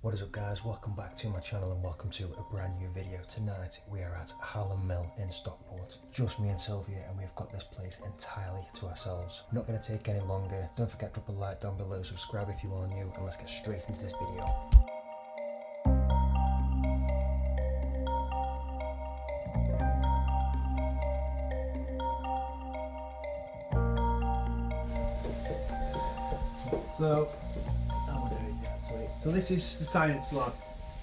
What is up guys, welcome back to my channel and welcome to a brand new video. Tonight we are at Hallam Mill in Stockport. Just me and Sylvia, and we've got this place entirely to ourselves. Not going to take any longer. Don't forget to drop a like down below, subscribe if you are new, and let's get straight into this video. So this is the science lab.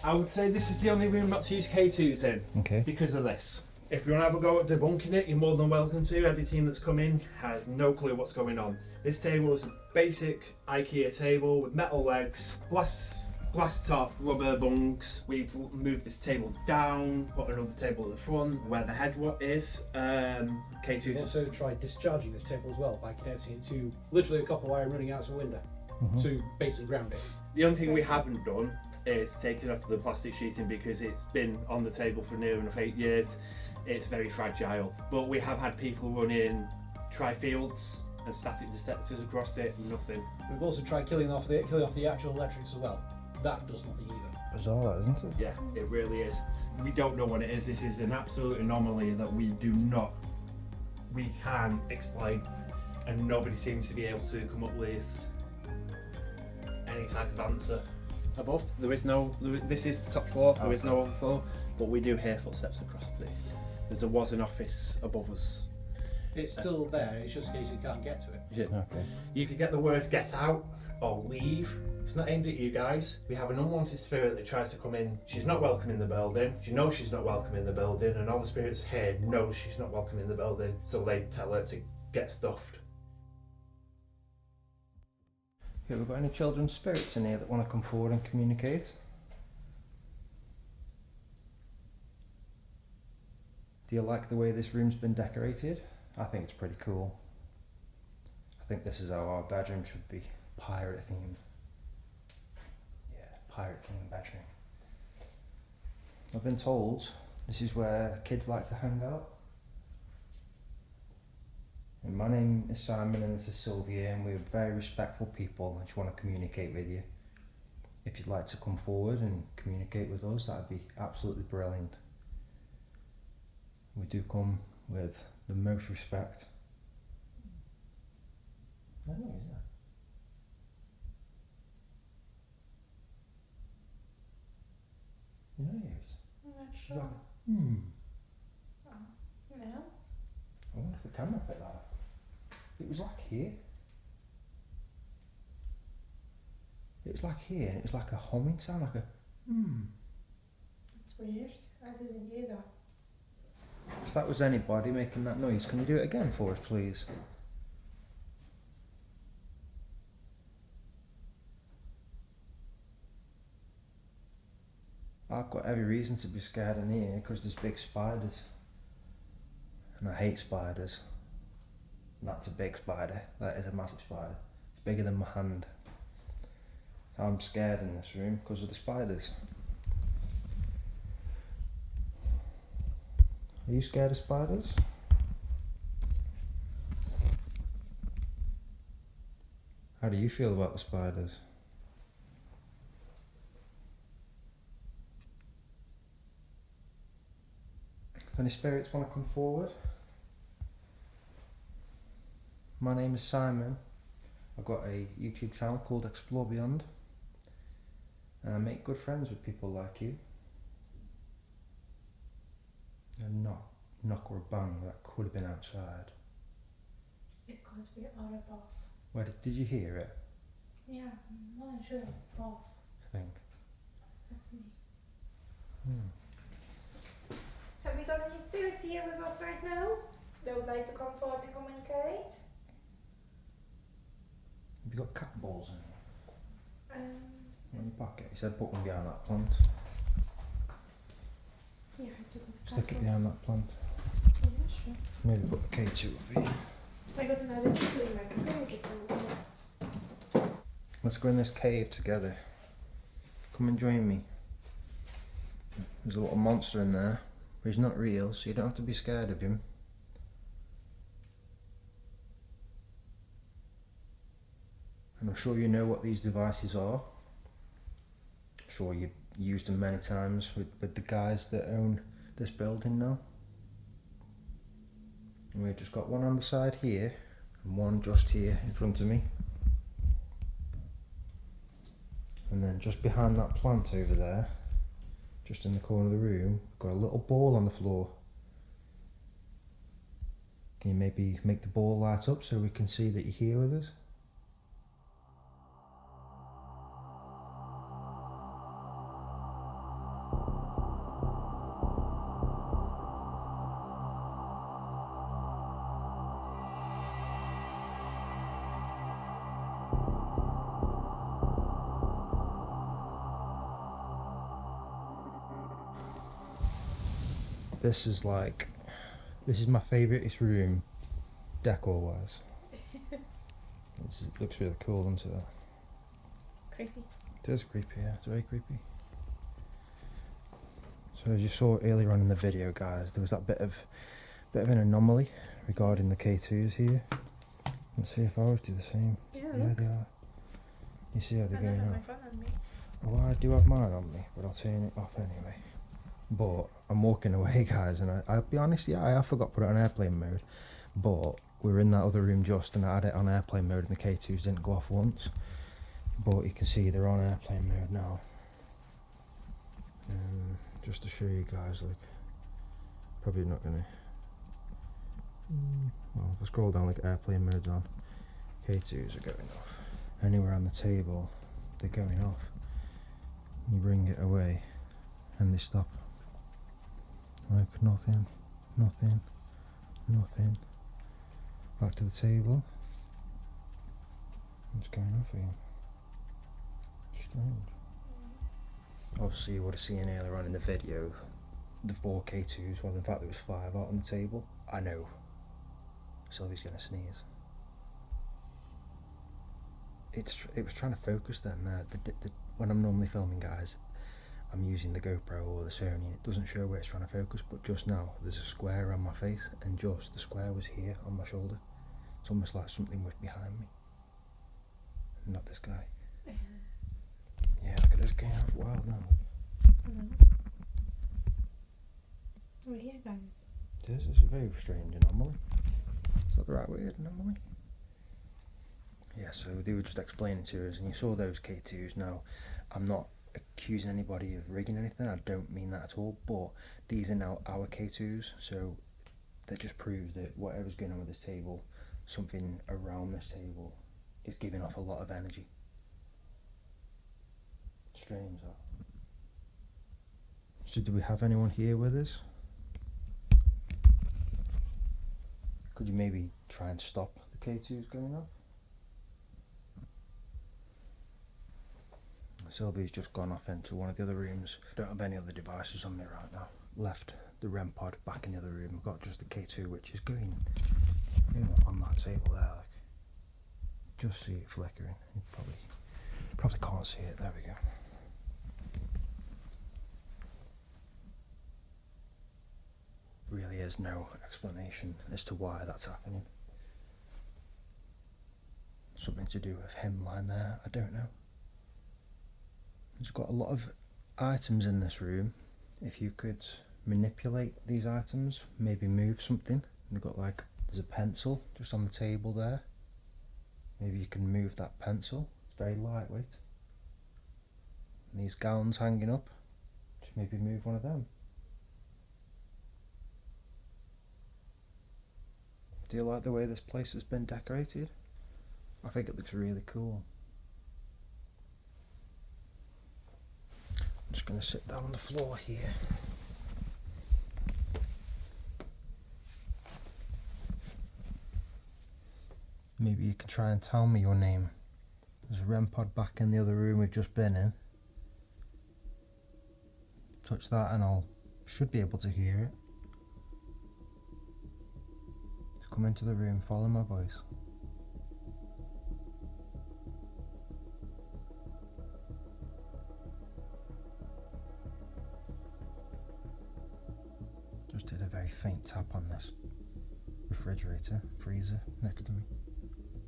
I would say this is the only room not to use K2s in. Okay. Because of this. If you want to have a go at debunking it, you're more than welcome to. Every team that's come in has no clue what's going on. This table is a basic IKEA table with metal legs, glass top, rubber bunks. We've moved this table down, put another table at the front where the head is. K2s. We've also tried discharging this table as well by connecting it to literally a copper wire running out of a window to basically ground it. The only thing we haven't done is taken off the plastic sheeting because it's been on the table for near enough 8 years. It's very fragile. But we have had people run in tri-fields and static detectors across it, nothing. We've also tried killing off the actual electrics as well. That does nothing either. Bizarre, isn't it? Yeah, it really is. We don't know what it is. This is an absolute anomaly that we can't explain, and nobody seems to be able to come up with any type of answer. Above, this is the top floor, there is no other floor, but we do hear footsteps across there was an office above us. It's still there, it's just in case we can't get to it. Yeah. Okay. You could get the words get out or leave. It's not aimed at you guys. We have an unwanted spirit that tries to come in. She's not welcome in the building. She knows she's not welcome in the building, and all the spirits here know she's not welcome in the building, so they tell her to get stuffed. Have we got any children's spirits in here that want to come forward and communicate? Do you like the way this room's been decorated? I think it's pretty cool. I think this is how our bedroom should be. Pirate themed. Yeah, pirate themed bedroom. I've been told this is where kids like to hang out. And my name is Simon and this is Sylvia, and we're very respectful people and just want to communicate with you. If you'd like to come forward and communicate with us, that'd be absolutely brilliant. We do come with the most respect. I know, is that? You know, yes. I'm not sure. Like, No. I wonder if the camera picked that up. It was like here. It was like here, and it was like a humming sound, like a That's weird. I didn't hear that. If that was anybody making that noise, can you do it again for us, please? I've got every reason to be scared in here because there's big spiders. And I hate spiders. And that's a big spider. That is a massive spider. It's bigger than my hand. I'm scared in this room because of the spiders. Are you scared of spiders? How do you feel about the spiders? If any spirits want to come forward? My name is Simon. I've got a YouTube channel called 𝐶𝑒xplore_beyond, and I make good friends with people like you. And knock or a bang that could have been outside. Because we are above. Where did you hear it? Yeah, I'm not sure it's above. I think. That's me. Have we got any spirits here with us right now? They would like to come forward and communicate? Have you got cat balls in your pocket? He said put one behind that plant. Yeah, I took it. Stick it behind that plant. Yeah, sure. Maybe put the K2 over here. I got another tickling like a girl just on the list. Let's go in this cave together. Come and join me. There's a little monster in there, but he's not real, so you don't have to be scared of him. And I'm sure you know what these devices are. sure you've used them many times with the guys that own this building now. And we've just got one on the side here and one just here in front of me. And then just behind that plant over there, just in the corner of the room, got a little ball on the floor. Can you maybe make the ball light up so we can see that you're here with us? This is my favourite room, decor wise. It looks really cool, doesn't it? Creepy. It is creepy, yeah, it's very creepy. So as you saw earlier on in the video, guys, there was that bit of an anomaly regarding the K2s here. Let's see if ours do the same. Yeah, they are. You see how they're going have my off? phone on me. Well, I do have mine on me, but I'll turn it off anyway. But I'm walking away, guys, and I'll be honest, yeah, I forgot to put it on airplane mode, but we were in that other room just, and I had it on airplane mode, and the K2s didn't go off once. But you can see they're on airplane mode now. Just to show you guys, like, probably not gonna. Well, if I scroll down, like, airplane mode's on, K2s are going off. Anywhere on the table, they're going off. You bring it away, and they stop. Like nothing, nothing, nothing. Back to the table. It's going off again. Strange. Obviously you would have seen earlier on in the video the 4 K2s, well in fact there was 5 out on the table. I know. Sylvie's gonna sneeze. It was trying to focus then. When I'm normally filming, guys, I'm using the GoPro or the Sony and it doesn't show where it's trying to focus, but just now there's a square on my face and just the square was here on my shoulder. It's almost like something was behind me. Not this guy. Yeah, look at this going off wild now. We're here, guys. This is a very strange anomaly. Is that the right word, anomaly? Yeah, so they were just explaining to us, and you saw those K2s. Now, I'm not accusing anybody of rigging anything, I don't mean that at all, but these are now our K2s, so that just proves that whatever's going on with this table, something around this table is giving off a lot of energy. Strange that. So do we have anyone here with us? Could you maybe try and stop the K2s going off? Sylvie's just gone off into one of the other rooms. Don't have any other devices on me right now. Left the REM pod back in the other room. I've got just the K2 which is going off on that table there. Like, just see it flickering. You probably can't see it. There we go. Really is no explanation as to why that's happening. Something to do with him lying there, I don't know. There's got a lot of items in this room. If you could manipulate these items, maybe move something. They've got there's a pencil just on the table there. Maybe you can move that pencil. It's very lightweight. And these gowns hanging up, just maybe move one of them. Do you like the way this place has been decorated? I think it looks really cool. I'm just going to sit down on the floor here. Maybe you can try and tell me your name. There's a REM pod back in the other room we've just been in. Touch that and should be able to hear it. So come into the room, follow my voice. Just did a very faint tap on this refrigerator, freezer next to me.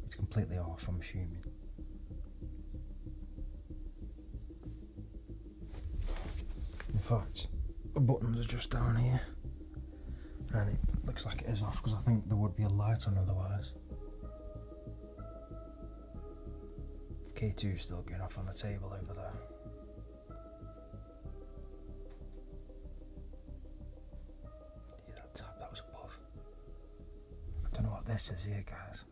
It's completely off, I'm assuming. fact, the buttons are just down here. And it looks like it is off because I think there would be a light on otherwise. K2's still going off on the table over there. Yeah, that tap, that was above. I don't know what this is here, guys.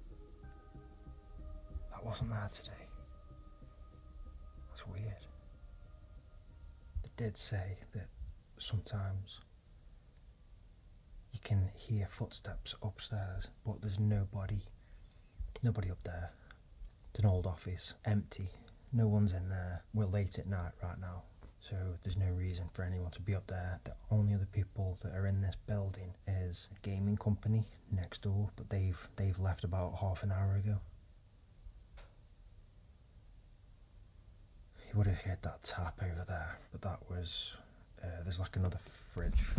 That wasn't there today. That's weird. They did say that sometimes you can hear footsteps upstairs, but there's nobody up there. It's an old office, empty, no one's in there. We're late at night right now, so there's no reason for anyone to be up there. The only other people that are in this building is a gaming company next door, but they've left about half an hour ago. You would have heard that tap over there, but that was, there's like another fridge.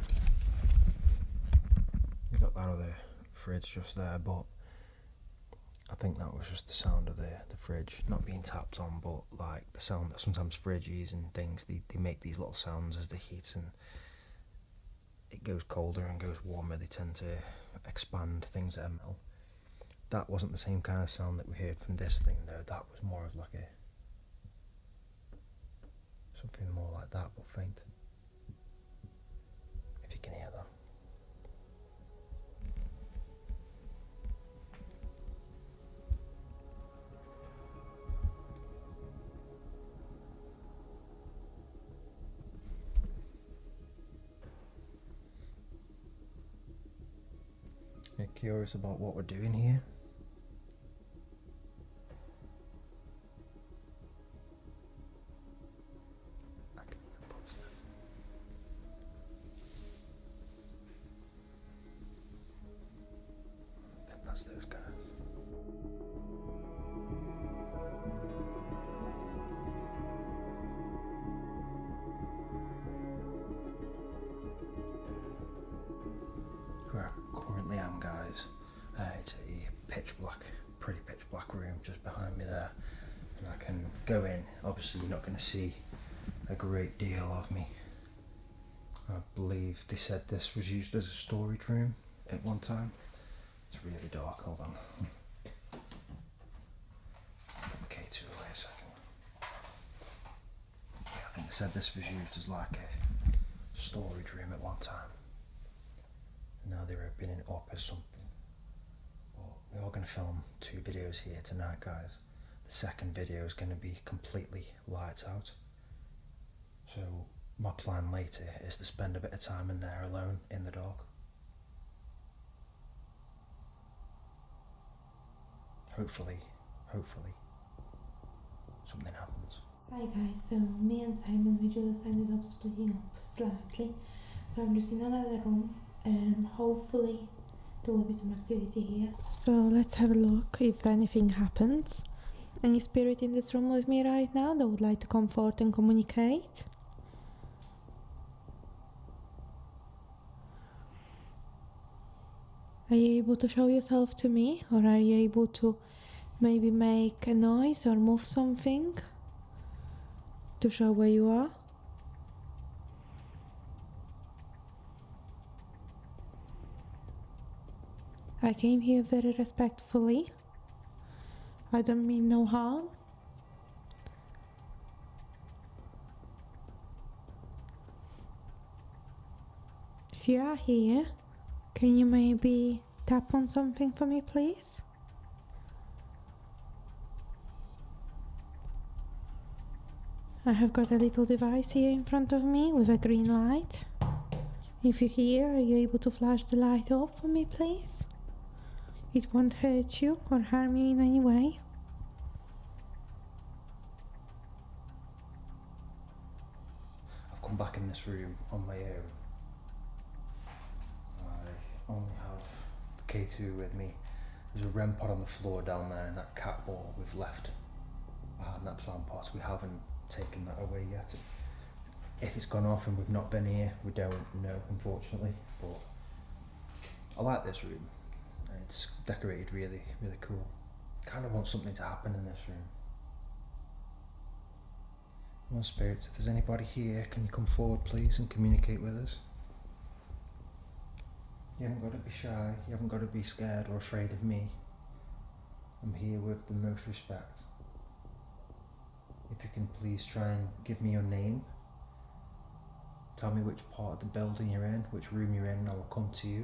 You got that other fridge just there, but I think that was just the sound of the fridge not being tapped on, but like the sound that sometimes fridges and things, they make these little sounds as the heat and it goes colder and goes warmer, they tend to expand things that are metal. That wasn't the same kind of sound that we heard from this thing though. That was more of like something more like that, but faint. If you can hear that. You're curious about what we're doing here? I think that's those guys. Where I currently am, guys, it's a pitch black, pretty pitch black room just behind me there, and I can go in. Obviously you're not going to see a great deal of me. I believe they said this was used as a storage room at one time. It's really dark, hold on. Put the K2 away a second. Yeah, I think they said this was used as like a storage room at one time. Now they're opening it up as something. But we are going to film 2 videos here tonight, guys. The second video is going to be completely lights out. So my plan later is to spend a bit of time in there alone in the dark. Hopefully, something happens. Hi guys, so me and Simon, we just ended up splitting up slightly. So I'm just in another room and hopefully there will be some activity here. So let's have a look if anything happens. Any spirit in this room with me right now that would like to come forth and communicate? Are you able to show yourself to me, or are you able to maybe make a noise or move something to show where you are? I came here very respectfully. I don't mean no harm. If you are here, can you maybe tap on something for me, please? I have got a little device here in front of me with a green light. If you're here, are you able to flash the light up for me, please? It won't hurt you or harm you in any way. I've come back in this room on my own. I only have the K2 with me. There's a REM pod on the floor down there and that cat ball we've left behind that plant pot. We haven't taken that away yet. If it's gone off and we've not been here, we don't know, unfortunately. But I like this room. It's decorated really, really cool. Kind of want something to happen in this room. Well, spirits, if there's anybody here, can you come forward please and communicate with us? You haven't got to be shy, you haven't got to be scared or afraid of me. I'm here with the most respect. If you can please try and give me your name. Tell me which part of the building you're in, which room you're in, and I will come to you.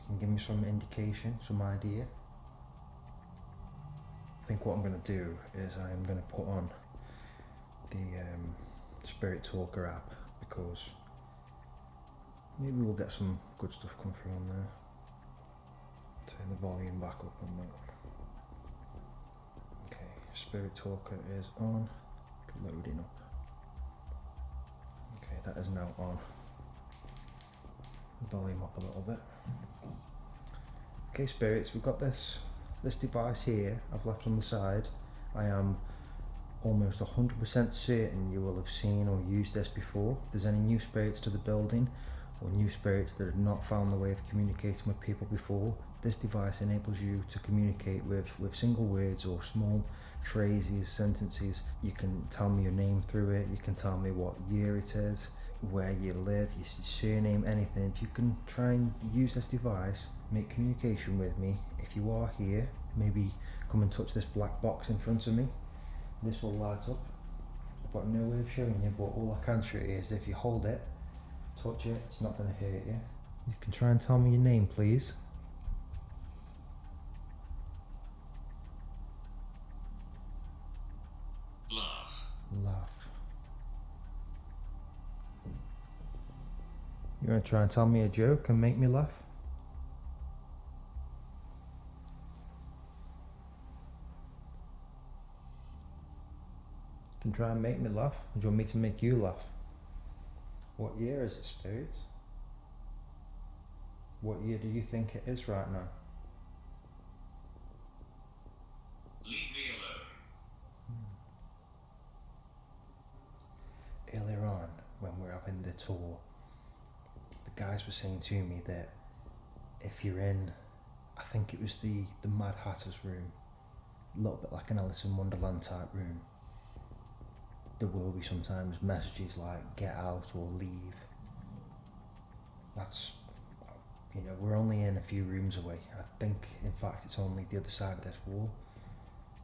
You can give me some indication, some idea. I think what I'm going to do is I'm going to put on the Spirit Talker app, because maybe we'll get some good stuff come through on there. Turn the volume back up on that. Okay, Spirit Talker is on, loading up. Okay, that is now on. Volume up a little bit. Okay, spirits, we've got this device here I've left on the side. I am almost 100% certain you will have seen or used this before. If there's any new spirits to the building, or new spirits that have not found the way of communicating with people before, this device enables you to communicate with single words or small phrases, sentences. You can tell me your name through it, you can tell me what year it is, where you live, your surname, anything. If you can try and use this device, make communication with me. If you are here, maybe come and touch this black box in front of me. This will light up. I've got no way of showing you, but all I can show you is if you hold it, touch it, it's not going to hurt you. You can try and tell me your name, please. Laugh. Laugh. You want to try and tell me a joke and make me laugh? You can try and make me laugh. Or do you want me to make you laugh? What year is it, spirits? What year do you think it is right now? Leave me alone. Earlier on, when we were having the tour, the guys were saying to me that if you're in, I think it was the Mad Hatter's room, a little bit like an Alice in Wonderland type room, there will be sometimes messages like get out or leave. That's, you know, we're only in a few rooms away. I think in fact it's only the other side of this wall,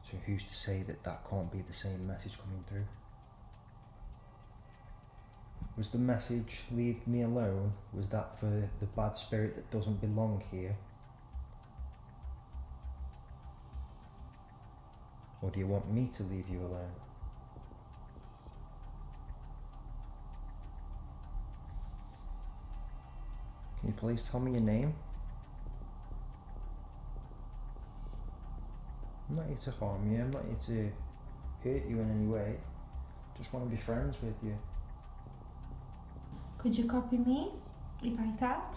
so who's to say that that can't be the same message coming through? Was the message leave me alone, was that for the bad spirit that doesn't belong here? Or do you want me to leave you alone? Can you please tell me your name? I'm not here to harm you, I'm not here to hurt you in any way. Just want to be friends with you. Could you copy me if I tap?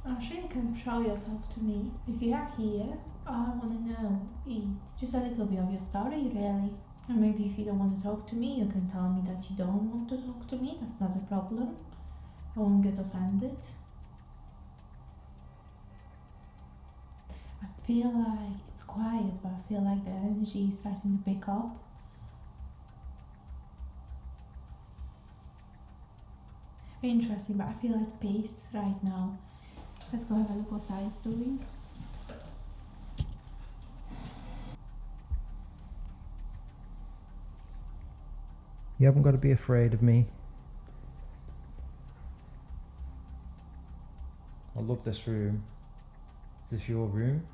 I'm sure you can show yourself to me. If you are here, all I want to know is just a little bit of your story, really. And maybe if you don't want to talk to me, you can tell me that you don't want to talk to me. That's not a problem. I won't get offended. I feel like it's quiet, but I feel like the energy is starting to pick up. Interesting, but I feel at peace right now. Let's go have a look what Sai is doing. You haven't got to be afraid of me. I love this room. Is this your room?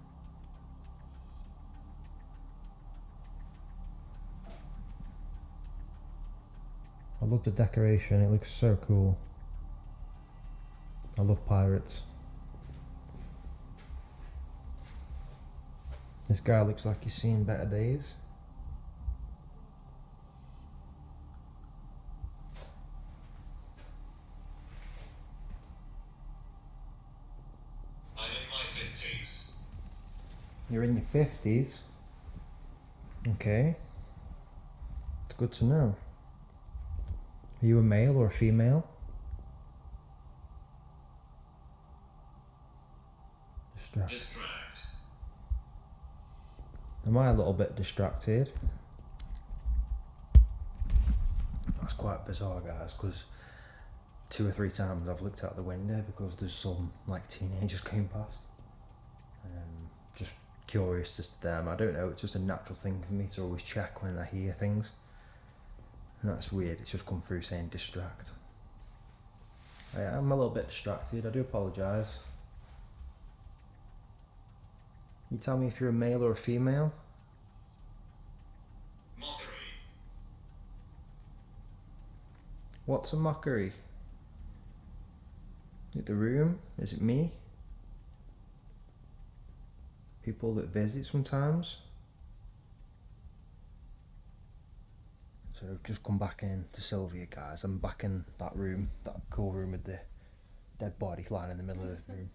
I love the decoration, it looks so cool. I love pirates. This guy looks like he's seen better days. I'm in my 50s. You're in your 50s? Okay. It's good to know. Are you a male or a female? Distract. Am I a little bit distracted? That's quite bizarre, guys, because 2 or 3 times I've looked out the window because there's some like teenagers going past. Just curious as to them. I don't know, it's just a natural thing for me to always check when I hear things. And that's weird, it's just come through saying distract. I'm a little bit distracted, I do apologise. You tell me if you're a male or a female? Mockery. What's a mockery? Is it the room? Is it me? People that visit sometimes? So just come back in to Sylvia, guys. I'm back in that room, that cool room with the dead body lying in the middle of the room.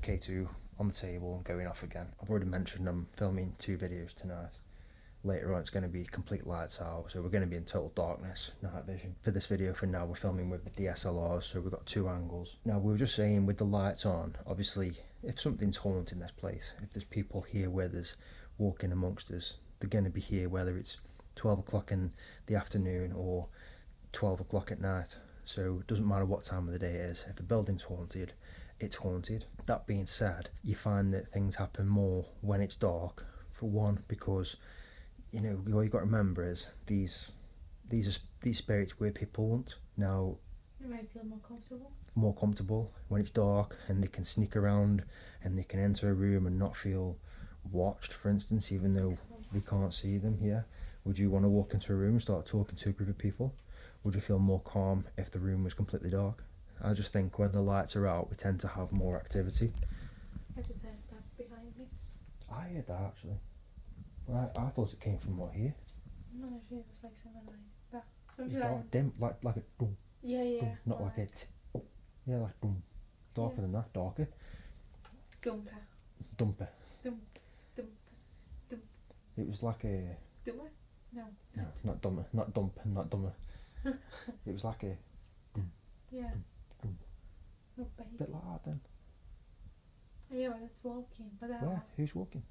K2 on the table and going off again. I've already mentioned I'm filming 2 videos tonight. Later on it's going to be complete lights out, so we're going to be in total darkness, night vision. For this video for now we're filming with the DSLRs, so we've got 2 angles. Now we were just saying with the lights on, obviously if something's haunting this place, if there's people here where there's walking amongst us, they're going to be here whether it's 12 o'clock in the afternoon or 12 o'clock at night. So it doesn't matter what time of the day it is. If a building's haunted, it's haunted. That being said, you find that things happen more when it's dark. For one, because you know all you got to remember is these spirits where people want. Now, You might feel more comfortable. More comfortable when it's dark, and they can sneak around and they can enter a room and not feel watched, for instance, even though we can't see them here. Would you want to walk into a room and start talking to a group of people? Would you feel more calm if the room was completely dark? I just think when the lights are out, we tend to have more activity. I just heard that behind me. I heard that actually. Well, I thought it came from what here? I'm not sure, it was like something like that. It's Something dark, like, dim, like a dum, yeah, yeah. dum, not like a yeah, like dum. Darker Yeah. than that, darker. Dumper. Dumper. Dum. It was like a Dumper? No. no, not dumber, not dumper, not dumber. It was like a Yeah. Dum. No bass. bit like that then. Yeah, well, it's walking, but that Where? one. Who's walking?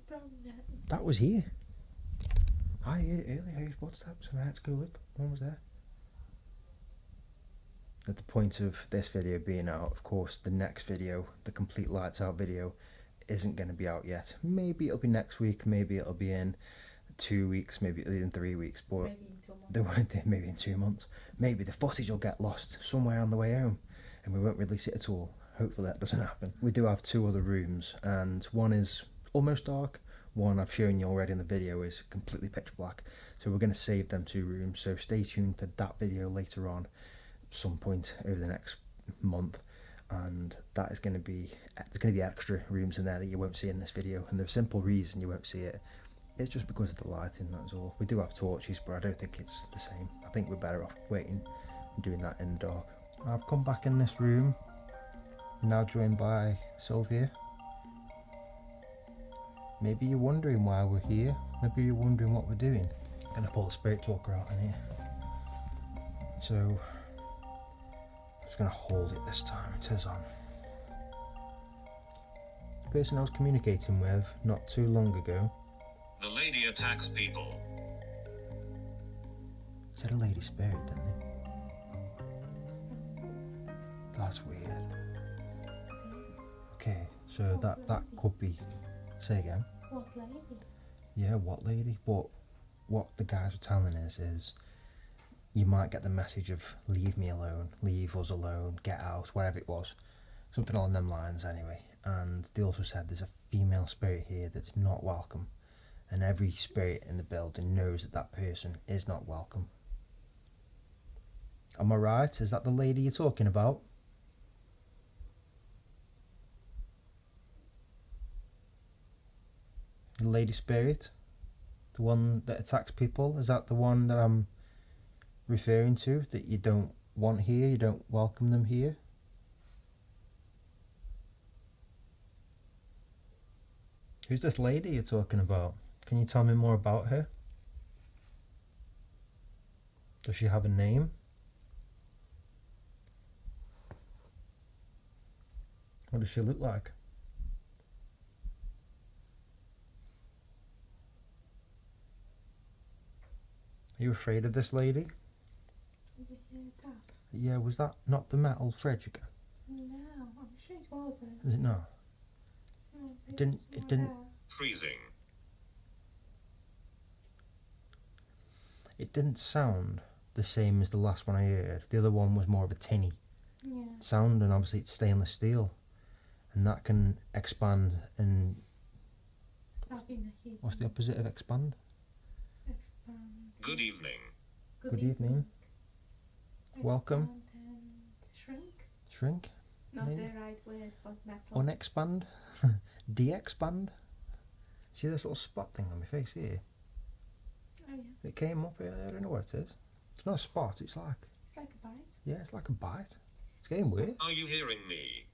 From the, That was here. I heard it earlier, I heard footsteps, and I had to go look. One was there. At the point of this video being out, of course, the next video, the complete lights out video, isn't going to be out yet. Maybe it'll be next week, maybe it'll be in 2 weeks, maybe it'll be in 3 weeks, but maybe in 2 months. they won't. Maybe in 2 months. Maybe the footage will get lost somewhere on the way home, and we won't release it at all. Hopefully that doesn't happen. We do have 2 other rooms, and one is almost dark. One I've shown you already in the video is completely pitch black. So we're going to save them 2 rooms. So stay tuned for that video later on, some point over the next month. And that is going to be, there's going to be extra rooms in there that you won't see in this video. And the simple reason you won't see it is just because of the lighting, that's all. We do have torches, but I don't think it's the same. I think we're better off waiting and doing that in the dark. I've come back in this room, now joined by Sylvia. Maybe you're wondering why we're here. Maybe you're wondering what we're doing. I'm gonna pull the spirit talker out in here. So, I'm just gonna hold it this time. It is on. The person I was communicating with not too long ago. The lady attacks people. Said a lady spirit, didn't he? That's weird. Okay, so that could be. Say again. What lady? Yeah, what lady? But what the guys were telling us is you might get the message of leave me alone, leave us alone, get out, whatever it was. Something along them lines anyway. And they also said there's a female spirit here that's not welcome. And every spirit in the building knows that that person is not welcome. Am I right? Is that the lady you're talking about? The lady spirit? The one that attacks people? Is that the one that I'm referring to? That you don't want here? You don't welcome them here? Who's this lady you're talking about? Can you tell me more about her? Does she have a name? What does she look like? Are you afraid of this lady? Did you hear that? Yeah, was that not the metal 𝗧𝘂𝐿? No, I'm sure it wasn't. Is it not? No, It didn't. Freezing. It didn't sound the same as the last one I heard. The other one was more of a tinny sound, and obviously it's stainless steel, and that can expand and. What's the opposite of expand? Expand. Good evening. Good evening. Welcome. Shrink? Shrink? Not Maybe. the right word for metal. Unexpand? De-expand? See this little spot thing on my face here? Oh yeah. It came up earlier, I don't know what it is. It's not a spot, it's like It's like a bite. yeah, it's like a bite. It's getting weird. Are you hearing me?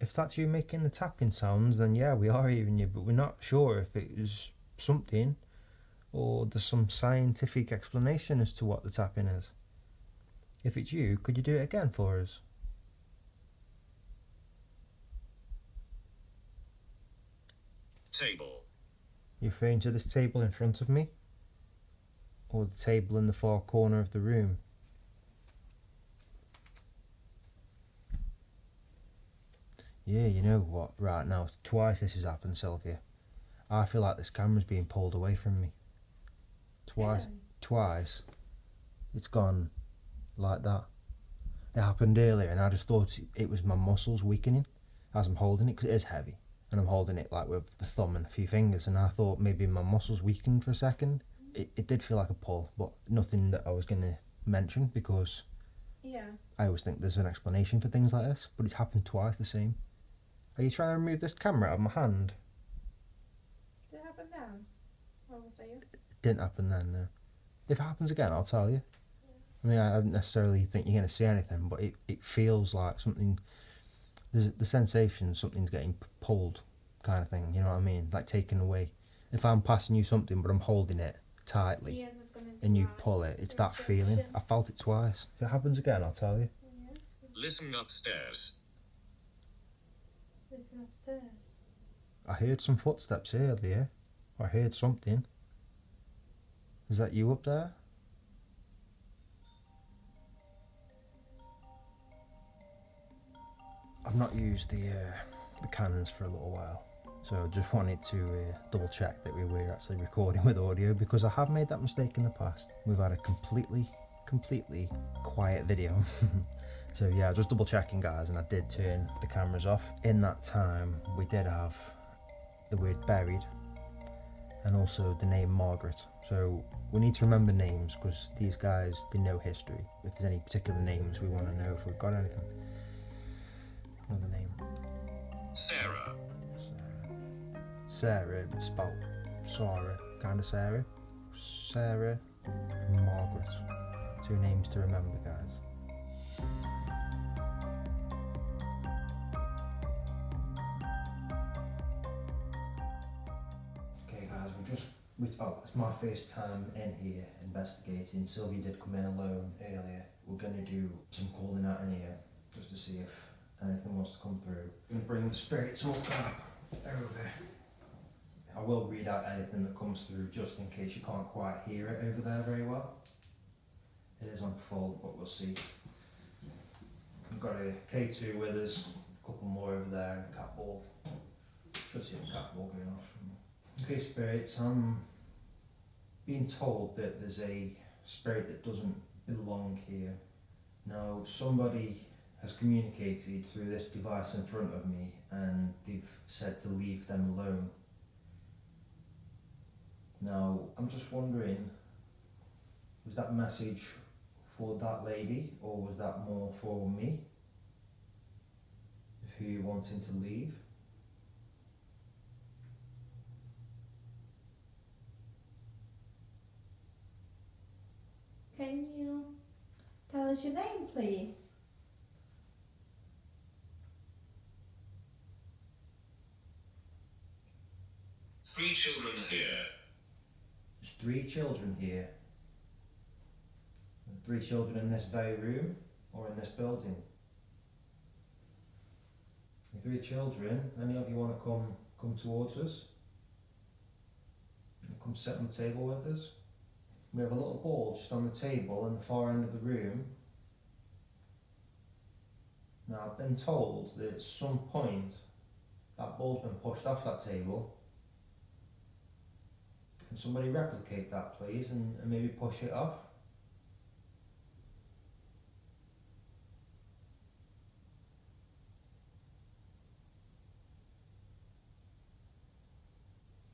If that's you making the tapping sounds, then yeah, we are hearing you, but we're not sure if it was something or there's some scientific explanation as to what the tapping is. If it's you, could you do it again for us? Table. You're referring to this table in front of me? Or the table in the far corner of the room? Yeah, you know what, right now, twice this has happened, Sylvia. I feel like this camera's being pulled away from me. Twice, it's gone like that. It happened earlier and I just thought it was my muscles weakening as I'm holding it, because it is heavy. And I'm holding it like with the thumb and a few fingers, and I thought maybe my muscles weakened for a second. It did feel like a pull, but nothing that I was going to mention, because I always think there's an explanation for things like this, but it's happened twice the same. Are you trying to remove this camera out of my hand? Did it happen then? What was I? It didn't happen then, no. If it happens again, I'll tell you. I mean, I don't necessarily think you're going to see anything, but it feels like something, there's the sensation something's getting pulled kind of thing, you know what I mean? Like taken away. If I'm passing you something but I'm holding it tightly and you pull it, it's that feeling. I felt it twice. If it happens again, I'll tell you. Listen upstairs. Listen upstairs. I heard some footsteps earlier. I heard something. Is that you up there? I've not used the cannons for a little while, so just wanted to double check that we were actually recording with audio, because I have made that mistake in the past. We've had a completely quiet video. So yeah, just double checking, guys, and I did turn the cameras off. In that time we did have the word buried and also the name Margaret, so we need to remember names, because these guys, they know history. If there's any particular names, we want to know if we've got anything. Another name. Sarah. Sarah, spelled Sarah, kind of Sarah. Sarah, Margaret. 2 names to remember, guys. Okay, guys, it's my first time in here investigating. Sylvia did come in alone earlier. We're going to do some calling out in here just to see if anything wants to come through. I'm going to bring the spirit talk up over. I will read out anything that comes through just in case you can't quite hear it over there very well. It is on full, but we'll see. We've got a K2 with us, a couple more over there, and a cat ball. Should see a cat ball going off. Okay, spirits, I'm being told that there's a spirit that doesn't belong here. Now, somebody has communicated through this device in front of me, and they've said to leave them alone. Now, I'm just wondering, was that message for that lady, or was that more for me? Of who you're wanting to leave? Can you tell us your name, please? Three children here. There's 3 children here. There's 3 children in this very room, or in this building. three children, any of you want to come towards us? And come sit on the table with us? We have a little ball just on the table in the far end of the room. Now I've been told that at some point that ball's been pushed off that table. Can somebody replicate that please and maybe push it off?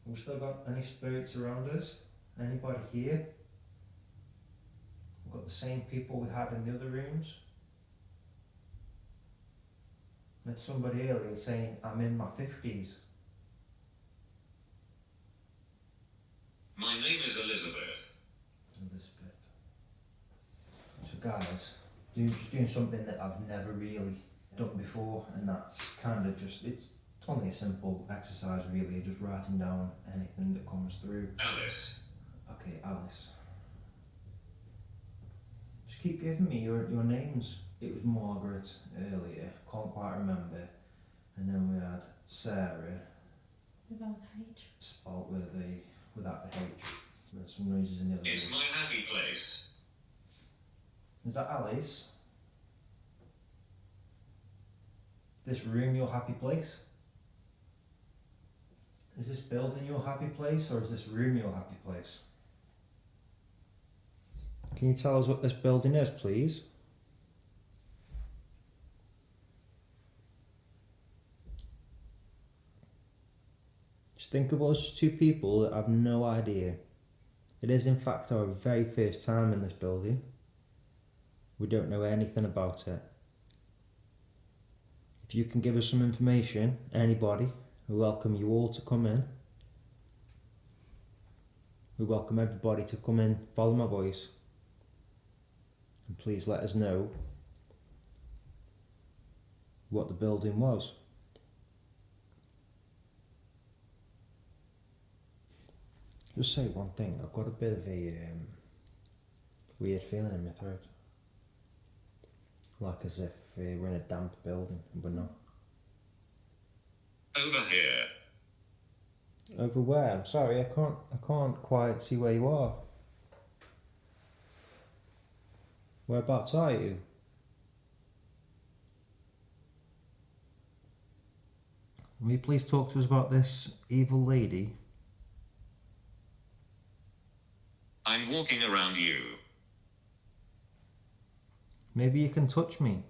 We've still got any spirits around us? Anybody here? We've got the same people we had in the other rooms. Met somebody earlier saying, I'm in my 50s. My name is Elizabeth. Elizabeth. So guys, just doing something that I've never really done before, and that's kind of just, it's only a simple exercise really, just writing down anything that comes through. Alice. Okay, Alice. Just keep giving me your names. It was Margaret earlier, can't quite remember. And then we had Sarah. Without H. Spelled without the H. There's some noises in the other It's room. my happy place. Is that Alice? This room your happy place? Is this building your happy place, or is this room your happy place? Can you tell us what this building is, please? Just think of us as two people that have no idea. It is in fact our very first time in this building. We don't know anything about it. If you can give us some information, anybody, we welcome you all to come in. We welcome everybody to come in, follow my voice. And please let us know what the building was. Just say one thing, I've got a bit of a weird feeling in my throat. Like as if we're in a damp building, and we're not. Over here. Over where? I'm sorry, I can't quite see where you are. Whereabouts are you? Will you please talk to us about this evil lady? I'm walking around you. Maybe you can touch me.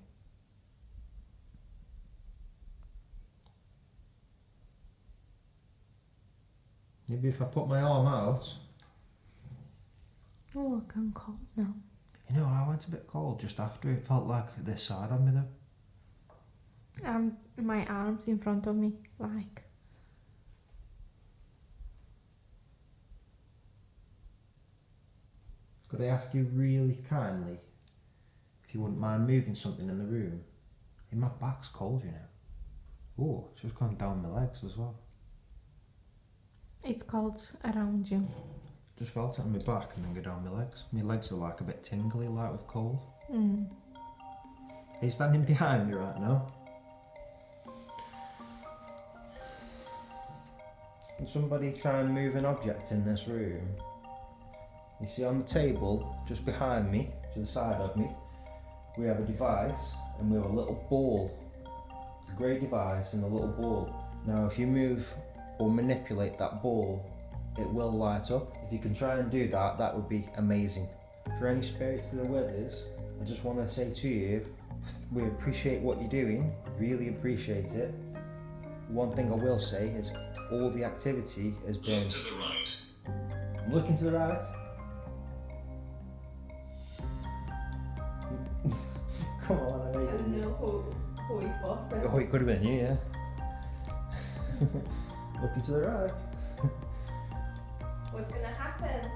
Maybe if I put my arm out. Oh, look, I'm cold now. You know, I went a bit cold just after. It felt like this side of me though. My arm's in front of me, like. Could I ask you really kindly if you wouldn't mind moving something in the room? My back's cold, you know. Oh, it's just gone down my legs as well. It's cold around you. Just felt it on my back and then go down my legs. My legs are like a bit tingly, like with cold. Mm. Are you standing behind me right now? Can somebody try and move an object in this room? You see on the table, just behind me, to the side of me, we have a device and we have a little ball. A grey device and a little ball. Now if you move or manipulate that ball, it will light up. If you can try and do that, that would be amazing. For any spirits that are with us, I just want to say to you, we appreciate what you're doing, really appreciate it. One thing I will say is all the activity has been... Look to the right. I'm looking to the right. Come on, I know I don't know who it was. Oh, it could have been you, yeah. Looking to the right. What's gonna happen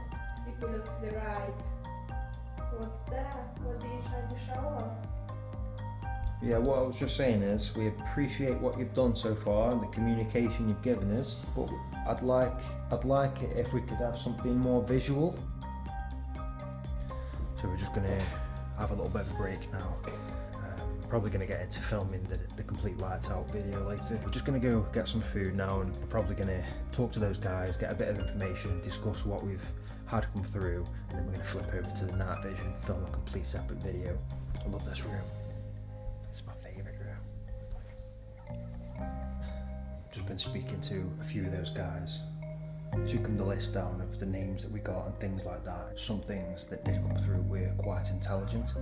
if we look to the right? What's there? What are you trying to show us? Yeah, what I was just saying is we appreciate what you've done so far and the communication you've given us, but I'd like it if we could have something more visual. So we're just gonna have a little bit of a break now. probably going to get into filming the complete lights out video later. We're just going to go get some food now, and we're probably going to talk to those guys, get a bit of information, discuss what we've had come through, and then we're going to flip over to the night vision, film a complete separate video. I love this room. It's my favourite room. Just been speaking to a few of those guys. Took them the list down of the names that we got and things like that. Some things that did come through were quite intelligent.